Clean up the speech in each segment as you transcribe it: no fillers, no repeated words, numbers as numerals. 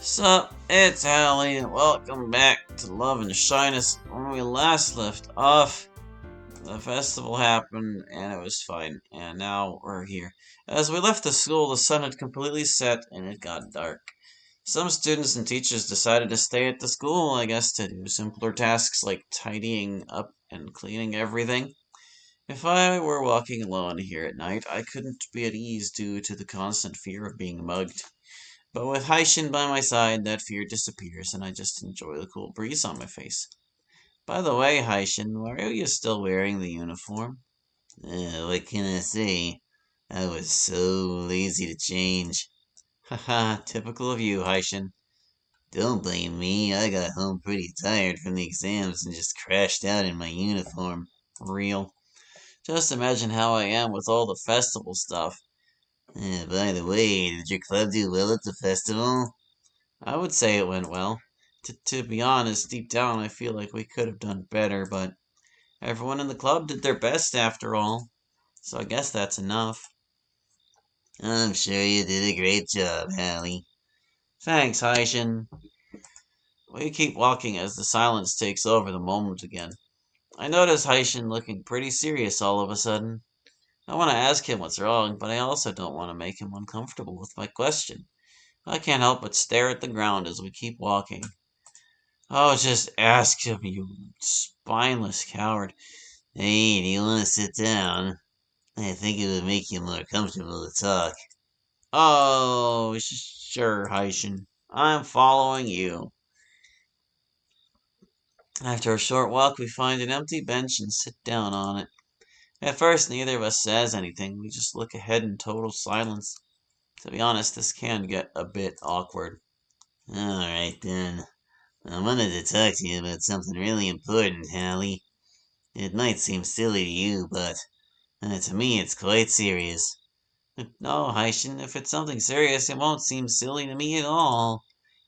Sup, it's Hallie, and welcome back to Love and Shyness. When we last left off, the festival happened and it was fine, and now we're here. As we left the school, the sun had completely set and it got dark. Some students and teachers decided to stay at the school, I guess, to do simpler tasks like tidying up and cleaning everything. If I were walking alone here at night, I couldn't be at ease due to the constant fear of being mugged. But with Haishin by my side, that fear disappears, and I just enjoy the cool breeze on my face. By the way, Haishin, why are you still wearing the uniform? What can I say? I was so lazy to change. Haha, typical of you, Haishin. Don't blame me, I got home pretty tired from the exams and just crashed out in my uniform. Real. Just imagine how I am with all the festival stuff. By the way, did your club do well at the festival? I would say it went well. To be honest, deep down, I feel like we could have done better, but everyone in the club did their best after all. So I guess that's enough. I'm sure you did a great job, Hallie. Thanks, Haishin. We keep walking as the silence takes over the moment again. I notice Haishin looking pretty serious all of a sudden. I want to ask him what's wrong, but I also don't want to make him uncomfortable with my question. I can't help but stare at the ground as we keep walking. Oh, just ask him, you spineless coward. Hey, do you want to sit down? I think it would make you more comfortable to talk. Oh, sure, Haishin. I'm following you. After a short walk, we find an empty bench and sit down on it. At first, neither of us says anything. We just look ahead in total silence. To be honest, this can get a bit awkward. Alright then. I wanted to talk to you about something really important, Hallie. It might seem silly to you, but to me it's quite serious. No, Haishin, if it's something serious, it won't seem silly to me at all.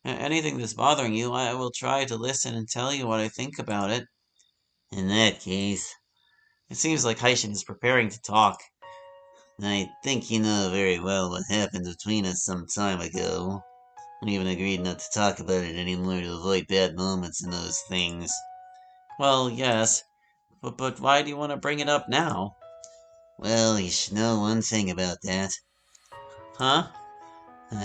Anything that's bothering you, I will try to listen and tell you what I think about it. In that case, it seems like Haishin is preparing to talk. I think you know very well what happened between us some time ago. We even agreed not to talk about it anymore to avoid bad moments and those things. Well, yes, but why do you want to bring it up now? Well, you should know one thing about that. Huh?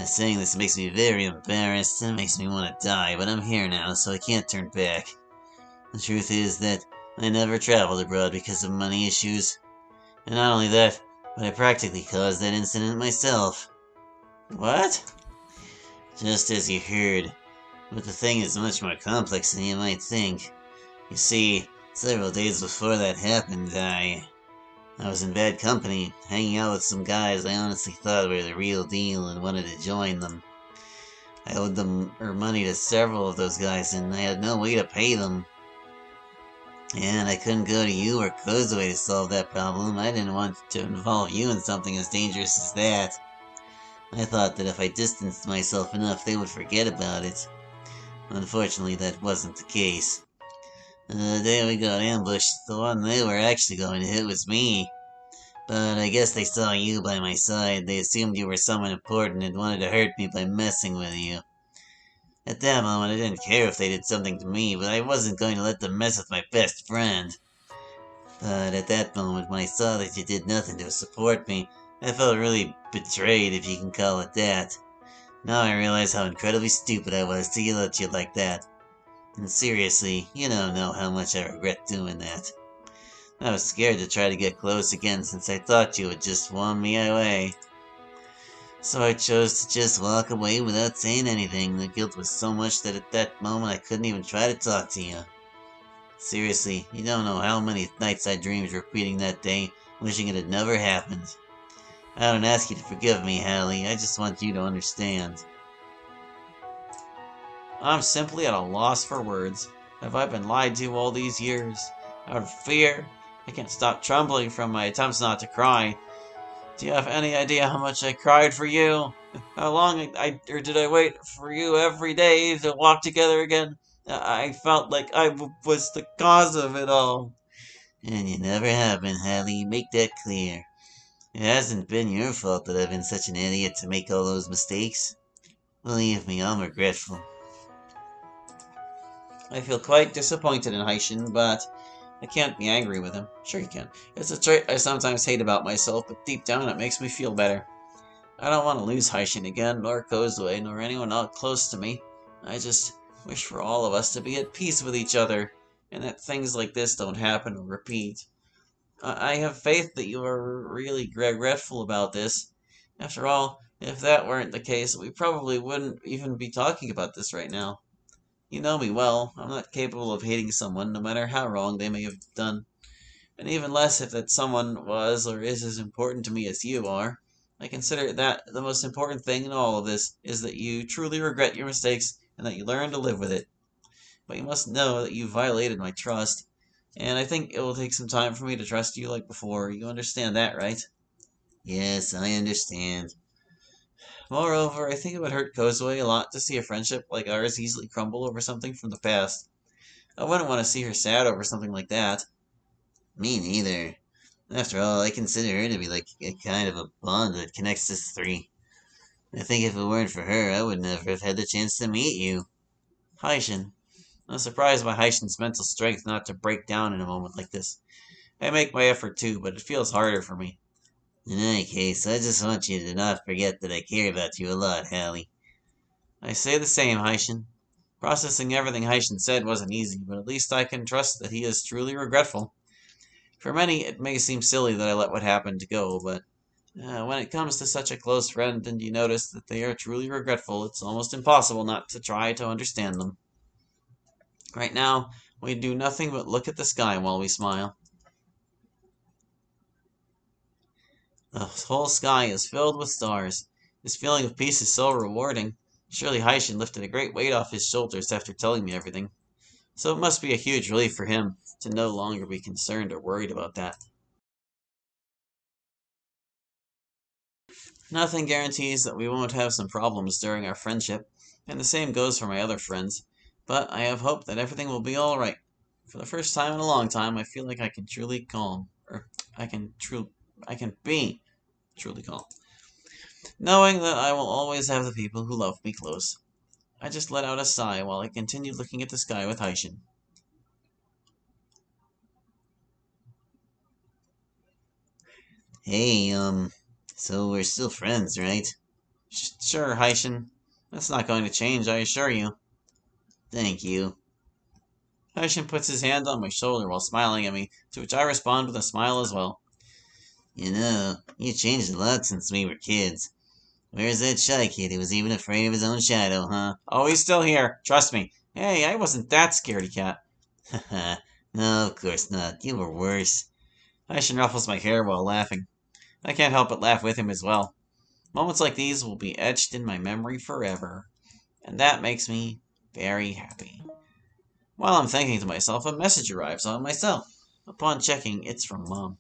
Saying this makes me very embarrassed and makes me want to die, but I'm here now, so I can't turn back. The truth is that I never traveled abroad because of money issues. And not only that, but I practically caused that incident myself. What? Just as you heard. But the thing is much more complex than you might think. You see, several days before that happened, I was in bad company, hanging out with some guys I honestly thought were the real deal and wanted to join them. I owed them money to several of those guys, and I had no way to pay them. And I couldn't go to you or Kozue to solve that problem. I didn't want to involve you in something as dangerous as that. I thought that if I distanced myself enough, they would forget about it. Unfortunately, that wasn't the case. The day we got ambushed, the one they were actually going to hit was me. But I guess they saw you by my side. They assumed you were someone important and wanted to hurt me by messing with you. At that moment, I didn't care if they did something to me, but I wasn't going to let them mess with my best friend. But at that moment, when I saw that you did nothing to support me, I felt really betrayed, if you can call it that. Now I realize how incredibly stupid I was to yell at you like that. And seriously, you don't know how much I regret doing that. I was scared to try to get close again since I thought you would just warn me away. So I chose to just walk away without saying anything. The guilt was so much that at that moment I couldn't even try to talk to you. Seriously, you don't know how many nights I dreamed repeating that day, wishing it had never happened. I don't ask you to forgive me, Hallie. I just want you to understand. I'm simply at a loss for words. Have I been lied to all these years? Out of fear? I can't stop trembling from my attempts not to cry. Do you have any idea how much I cried for you? How long did I wait for you every day to walk together again? I felt like I was the cause of it all. And you never have been, Hallie. Make that clear. It hasn't been your fault that I've been such an idiot to make all those mistakes. Believe me, I'm regretful. I feel quite disappointed in Haishin, but I can't be angry with him. Sure you can. It's a trait I sometimes hate about myself, but deep down it makes me feel better. I don't want to lose Haishin again, nor Kozue, nor anyone else close to me. I just wish for all of us to be at peace with each other, and that things like this don't happen or repeat. I have faith that you are really regretful about this. After all, if that weren't the case, we probably wouldn't even be talking about this right now. You know me well. I'm not capable of hating someone, no matter how wrong they may have done. And even less if that someone was or is as important to me as you are. I consider that the most important thing in all of this is that you truly regret your mistakes and that you learn to live with it. But you must know that you violated my trust, and I think it will take some time for me to trust you like before. You understand that, right? Yes, I understand. Moreover, I think it would hurt Kozue a lot to see a friendship like ours easily crumble over something from the past. I wouldn't want to see her sad over something like that. Me neither. After all, I consider her to be like a kind of a bond that connects us three. I think if it weren't for her, I would never have had the chance to meet you. Haishin. I'm surprised by Haishin's mental strength not to break down in a moment like this. I make my effort too, but it feels harder for me. In any case, I just want you to not forget that I care about you a lot, Hallie. I say the same, Haishin. Processing everything Haishin said wasn't easy, but at least I can trust that he is truly regretful. For many, it may seem silly that I let what happened go, but when it comes to such a close friend and you notice that they are truly regretful, it's almost impossible not to try to understand them. Right now, we do nothing but look at the sky while we smile. The whole sky is filled with stars. This feeling of peace is so rewarding. Surely Haishin lifted a great weight off his shoulders after telling me everything. So it must be a huge relief for him to no longer be concerned or worried about that. Nothing guarantees that we won't have some problems during our friendship, and the same goes for my other friends. But I have hope that everything will be all right. For the first time in a long time, I feel like I can truly calm, or I can true, I can be truly calm, knowing that I will always have the people who love me close. I just let out a sigh while I continued looking at the sky with Haishin. Hey, so we're still friends, right? Sure, Haishin. That's not going to change, I assure you. Thank you. Haishin puts his hand on my shoulder while smiling at me, to which I respond with a smile as well. You know, you changed a lot since we were kids. Where's that shy kid who was even afraid of his own shadow, huh? Oh, he's still here. Trust me. Hey, I wasn't that scaredy cat. Haha, no, of course not. You were worse. Haishin ruffles my hair while laughing. I can't help but laugh with him as well. Moments like these will be etched in my memory forever, and that makes me very happy. While I'm thinking to myself, a message arrives on my cell. Upon checking, it's from Mom.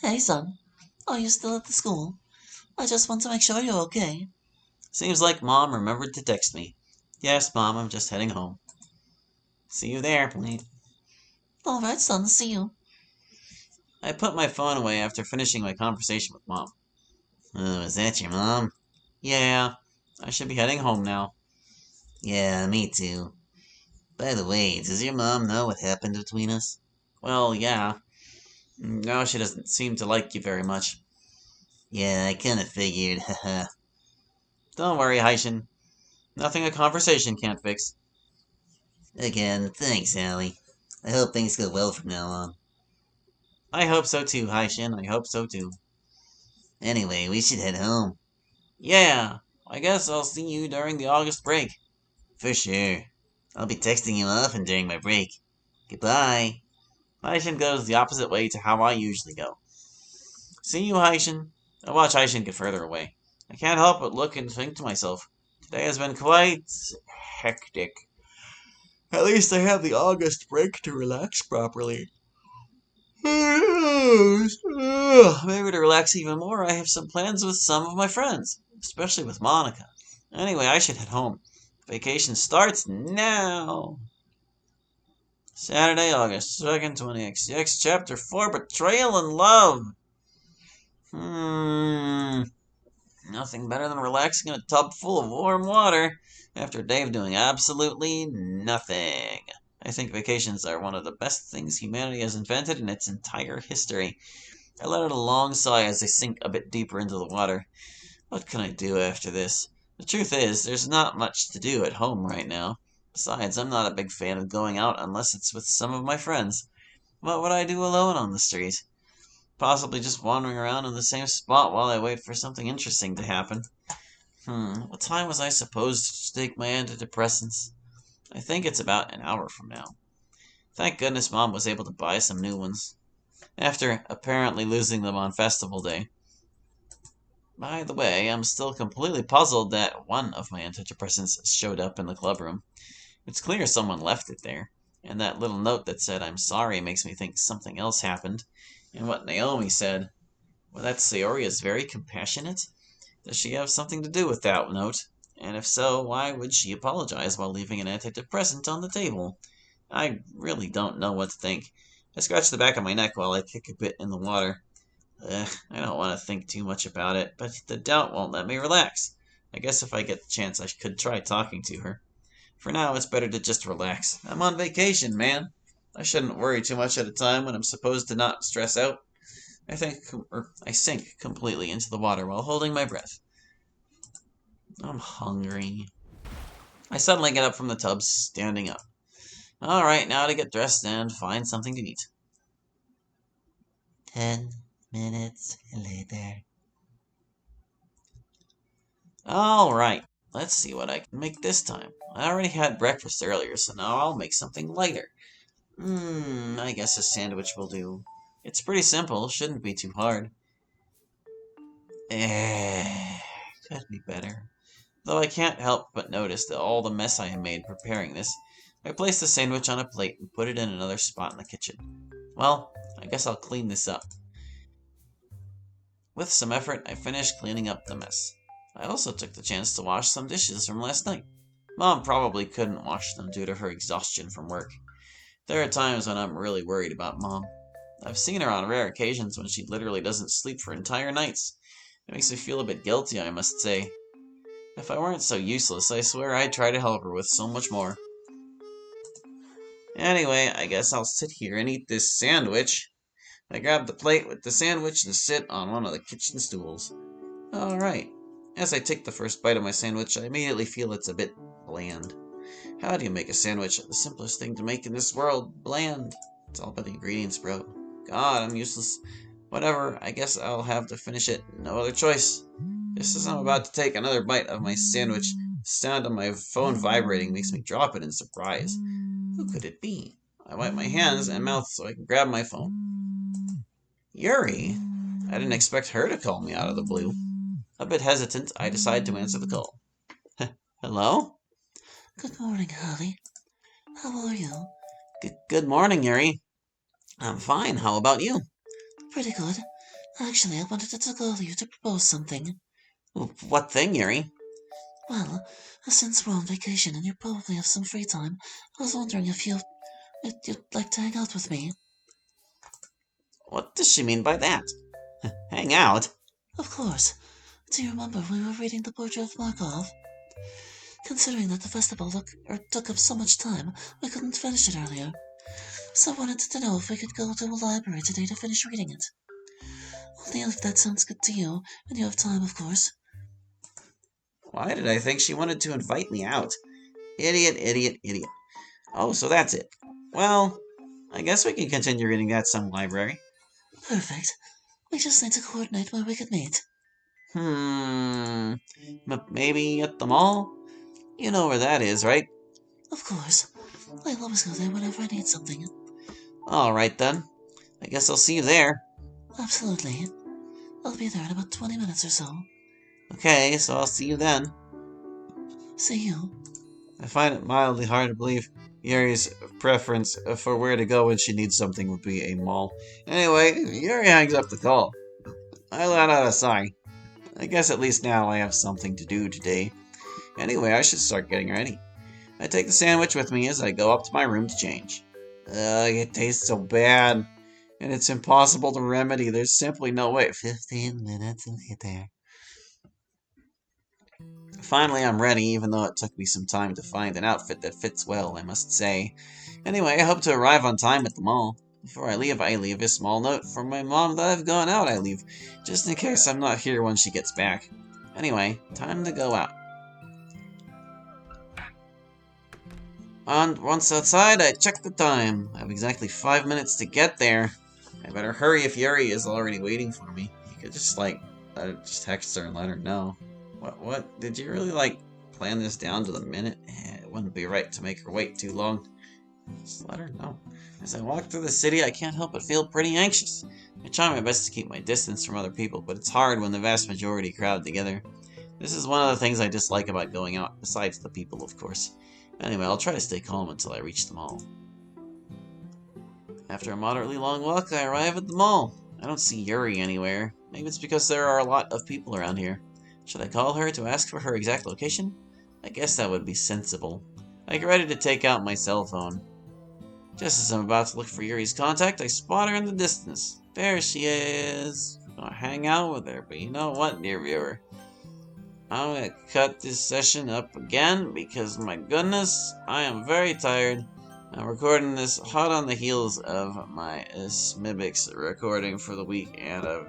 Hey, son. Are you still at the school? I just want to make sure you're okay. Seems like Mom remembered to text me. Yes, Mom, I'm just heading home. See you there, please. All right, son. See you. I put my phone away after finishing my conversation with Mom. Oh, is that your mom? Yeah, I should be heading home now. Yeah, me too. By the way, does your mom know what happened between us? Well, yeah. Now she doesn't seem to like you very much. Yeah, I kinda figured, haha. Don't worry, Haishin. Nothing a conversation can't fix. Again, thanks, Allie. I hope things go well from now on. I hope so too, Haishin. I hope so too. Anyway, we should head home. Yeah, I guess I'll see you during the August break. For sure. I'll be texting you often during my break. Goodbye. Haishin goes the opposite way to how I usually go. See you, Haishin. I watch Haishin get further away. I can't help but look and think to myself, today has been quite hectic. At least I have the August break to relax properly. Maybe to relax even more, I have some plans with some of my friends, especially with Monica. Anyway, I should head home. Vacation starts now. Saturday, August 2nd, 20XX, Chapter 4, Betrayal and Love. Hmm. Nothing better than relaxing in a tub full of warm water after a day of doing absolutely nothing. I think vacations are one of the best things humanity has invented in its entire history. I let out a long sigh as I sink a bit deeper into the water. What can I do after this? The truth is, there's not much to do at home right now. Besides, I'm not a big fan of going out unless it's with some of my friends. What would I do alone on the street? Possibly just wandering around in the same spot while I wait for something interesting to happen. What time was I supposed to take my antidepressants? I think it's about an hour from now. Thank goodness Mom was able to buy some new ones, after apparently losing them on festival day. By the way, I'm still completely puzzled that one of my antidepressants showed up in the clubroom. It's clear someone left it there, and that little note that said I'm sorry makes me think something else happened. And what Naomi said, well, that Sayori is very compassionate? Does she have something to do with that note? And if so, why would she apologize while leaving an antidepressant on the table? I really don't know what to think. I scratch the back of my neck while I kick a bit in the water. I don't want to think too much about it, but the doubt won't let me relax. I guess if I get the chance, I could try talking to her. For now, it's better to just relax. I'm on vacation, man. I shouldn't worry too much at a time when I'm supposed to not stress out. I sink completely into the water while holding my breath. I'm hungry. I suddenly get up from the tub, standing up. All right, now to get dressed and find something to eat. 10 minutes later. All right, let's see what I can make this time. I already had breakfast earlier, so now I'll make something lighter. I guess a sandwich will do. It's pretty simple, shouldn't be too hard. Could be better. Though I can't help but notice that all the mess I have made preparing this. I place the sandwich on a plate and put it in another spot in the kitchen. Well, I guess I'll clean this up. With some effort, I finished cleaning up the mess. I also took the chance to wash some dishes from last night. Mom probably couldn't wash them due to her exhaustion from work. There are times when I'm really worried about Mom. I've seen her on rare occasions when she literally doesn't sleep for entire nights. It makes me feel a bit guilty, I must say. If I weren't so useless, I swear I'd try to help her with so much more. Anyway, I guess I'll sit here and eat this sandwich. I grab the plate with the sandwich and sit on one of the kitchen stools. Alright. As I take the first bite of my sandwich, I immediately feel it's a bit bland. How do you make a sandwich? The simplest thing to make in this world. Bland. It's all about the ingredients, bro. God, I'm useless. Whatever, I guess I'll have to finish it. No other choice. Just as I'm about to take another bite of my sandwich, the sound of my phone vibrating makes me drop it in surprise. Who could it be? I wipe my hands and mouth so I can grab my phone. Yuri? I didn't expect her to call me out of the blue. A bit hesitant, I decide to answer the call. Hello? Good morning, Holly. How are you? Good morning, Yuri. I'm fine. How about you? Pretty good. Actually, I wanted to call you to propose something. What thing, Yuri? Well, since we're on vacation and you probably have some free time, I was wondering if you'd like to hang out with me. What does she mean by that? Hang out? Of course. Do you remember we were reading the portrait of Markov? Considering that the festival took up so much time, we couldn't finish it earlier. So I wanted to know if we could go to a library today to finish reading it. Only if that sounds good to you, and you have time, of course. Why did I think she wanted to invite me out? Idiot, idiot, idiot. Oh, so that's it. Well, I guess we can continue reading at some library. Perfect. We just need to coordinate where we could meet. Maybe at the mall? You know where that is, right? Of course. I always go there whenever I need something. Alright then. I guess I'll see you there. Absolutely. I'll be there in about 20 minutes or so. Okay, so I'll see you then. See you. I find it mildly hard to believe Yuri's preference for where to go when she needs something would be a mall. Anyway, Yuri hangs up the call. I let out a sigh. I guess at least now I have something to do today. Anyway, I should start getting ready. I take the sandwich with me as I go up to my room to change. It tastes so bad. And it's impossible to remedy. There's simply no way. 15 minutes later. Finally, I'm ready, even though it took me some time to find an outfit that fits well, I must say. Anyway, I hope to arrive on time at the mall. Before I leave a small note for my mom that I've gone out, just in case I'm not here when she gets back. Anyway, time to go out. Once outside, I check the time. I have exactly 5 minutes to get there. I better hurry if Yuri is already waiting for me. You could just text her and let her know. What? Did you really, plan this down to the minute? It wouldn't be right to make her wait too long. Just let her know. As I walk through the city, I can't help but feel pretty anxious. I try my best to keep my distance from other people, but it's hard when the vast majority crowd together. This is one of the things I dislike about going out, besides the people, of course. Anyway, I'll try to stay calm until I reach the mall. After a moderately long walk, I arrive at the mall. I don't see Yuri anywhere. Maybe it's because there are a lot of people around here. Should I call her to ask for her exact location? I guess that would be sensible. I get ready to take out my cell phone. Just as I'm about to look for Yuri's contact, I spot her in the distance. There she is. I'll hang out with her, but you know what, dear viewer? I'm gonna cut this session up again because, my goodness, I am very tired. I'm recording this hot on the heels of my Smibix recording for the week, and I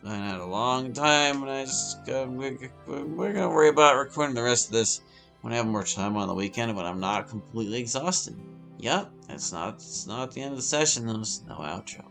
had a long time, and we're gonna worry about recording the rest of this when I have more time on the weekend when I'm not completely exhausted. Yep, it's not the end of the session. There's no outro.